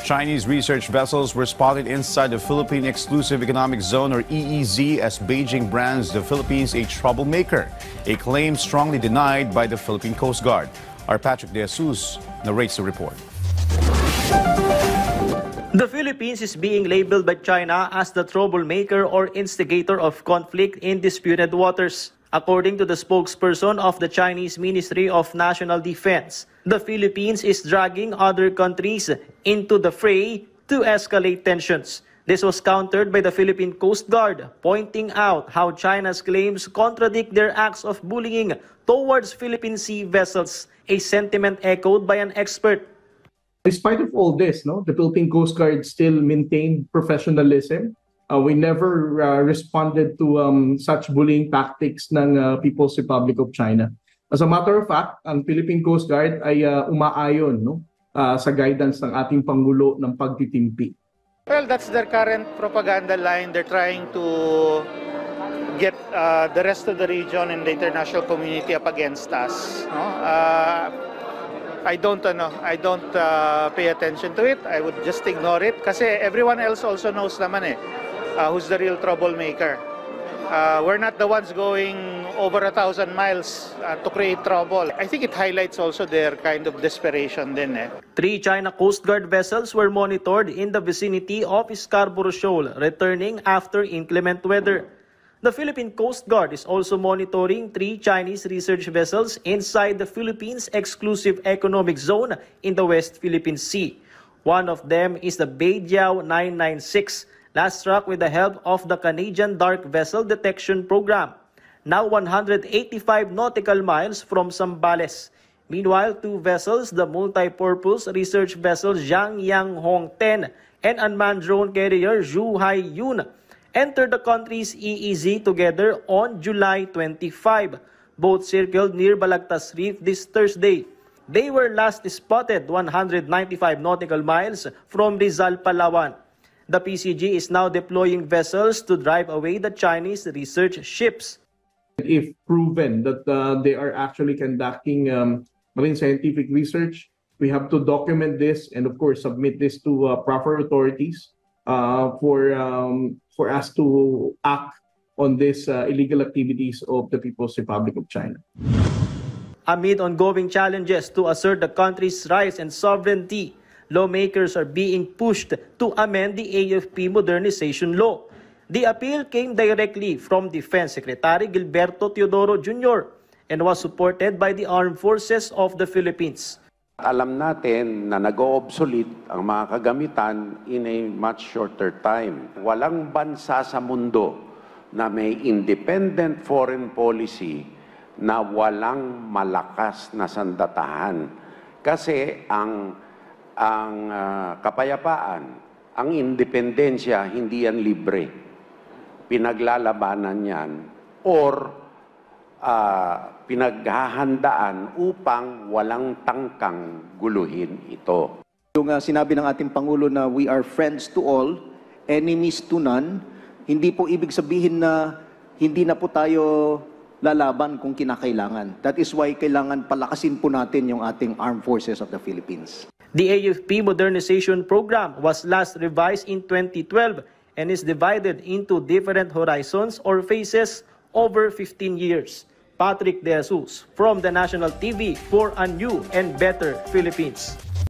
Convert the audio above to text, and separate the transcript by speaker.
Speaker 1: Chinese research vessels were spotted inside the Philippine Exclusive Economic Zone, or EEZ, as Beijing brands the Philippines a troublemaker, a claim strongly denied by the Philippine Coast Guard. Our Patrick De Jesus narrates the report.
Speaker 2: The Philippines is being labeled by China as the troublemaker or instigator of conflict in disputed waters. According to the spokesperson of the Chinese Ministry of National Defense, the Philippines is dragging other countries into the fray to escalate tensions. This was countered by the Philippine Coast Guard, pointing out how China's claims contradict their acts of bullying towards Philippine sea vessels, a sentiment echoed by an expert.
Speaker 3: Despite of all this, the Philippine Coast Guard still maintained professionalism. We never responded to such bullying tactics ng People's Republic of China. As a matter of fact, ang Philippine Coast Guard ay umaayon sa guidance ng ating Pangulo ng pagtitimpi.
Speaker 4: Well, that's their current propaganda line. They're trying to get the rest of the region and the international community up against us. I don't pay attention to it. I would just ignore it kasi everyone else also knows naman who's the real troublemaker. We're not the ones going over 1,000 miles to create trouble. I think it highlights also their kind of desperation din.
Speaker 2: 3 China Coast Guard vessels were monitored in the vicinity of Scarborough Shoal, returning after inclement weather. The Philippine Coast Guard is also monitoring 3 Chinese research vessels inside the Philippines Exclusive Economic Zone in the West Philippine Sea. One of them is the Beijiao 996, last struck with the help of the Canadian Dark Vessel Detection Program, now 185 nautical miles from Zambales. Meanwhile, 2 vessels, the multi-purpose research vessel Zhang Yang Hong 10 and unmanned drone carrier Zhu Hai Yun, entered the country's EEZ together on July 25. Both circled near Balagtas Reef this Thursday. They were last spotted 195 nautical miles from Rizal, Palawan. The PCG is now deploying vessels to drive away the Chinese research ships.
Speaker 3: If proven that they are actually conducting marine scientific research, we have to document this and, of course, submit this to proper authorities for us to act on these illegal activities of the People's Republic of China.
Speaker 2: Amid ongoing challenges to assert the country's rights and sovereignty, lawmakers are being pushed to amend the AFP modernization law. The appeal came directly from Defense Secretary Gilberto Teodoro Jr. and was supported by the Armed Forces of the Philippines.
Speaker 5: Alam natin na nag-o-obsolete ang mga kagamitan in a much shorter time. Walang bansa sa mundo na may independent foreign policy na walang malakas na sandatahan. Kasi ang kapayapaan, ang independensya, hindi yan libre. Pinaglalabanan yan or pinaghahandaan upang walang tangkang guluhin ito.
Speaker 6: Yung sinabi ng ating Pangulo na we are friends to all, enemies to none, hindi po ibig sabihin na hindi na po tayo lalaban kung kinakailangan. That is why kailangan palakasin po natin yung ating Armed Forces of the Philippines.
Speaker 2: The AFP modernization program was last revised in 2012 and is divided into different horizons or phases over 15 years. Patrick De Jesus from the National TV for a new and better Philippines.